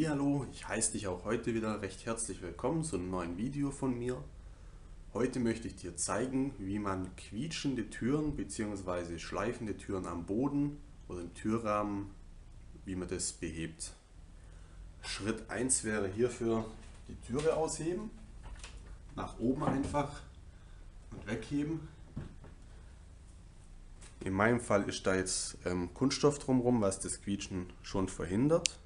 Hallihallo, ich heiße dich auch heute wieder recht herzlich willkommen zu einem neuen Video von mir. Heute möchte ich dir zeigen, wie man quietschende Türen bzw. schleifende Türen am Boden oder im Türrahmen, wie man das behebt. Schritt 1 wäre hierfür die Türe ausheben, nach oben einfach und wegheben. In meinem Fall ist da jetzt Kunststoff drumherum, was das Quietschen schon verhindert.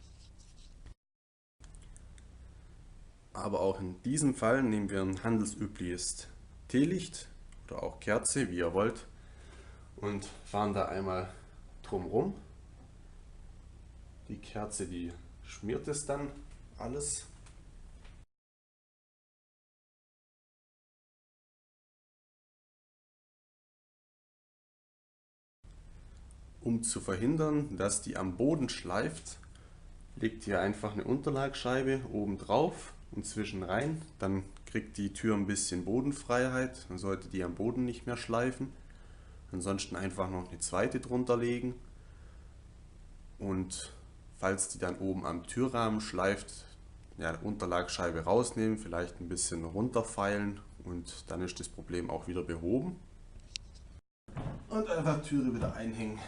Aber auch in diesem Fall nehmen wir ein handelsübliches Teelicht oder auch Kerze, wie ihr wollt, und fahren da einmal drumherum. Die Kerze, die schmiert es dann alles. Um zu verhindern, dass die am Boden schleift, legt ihr einfach eine Unterlagscheibe oben drauf und zwischen rein. Dann kriegt die Tür ein bisschen Bodenfreiheit. Dann sollte die am Boden nicht mehr schleifen. Ansonsten einfach noch eine zweite drunter legen. Und falls die dann oben am Türrahmen schleift, ja, Unterlagscheibe rausnehmen, vielleicht ein bisschen runterfeilen und dann ist das Problem auch wieder behoben. Und einfach Türe wieder einhängen.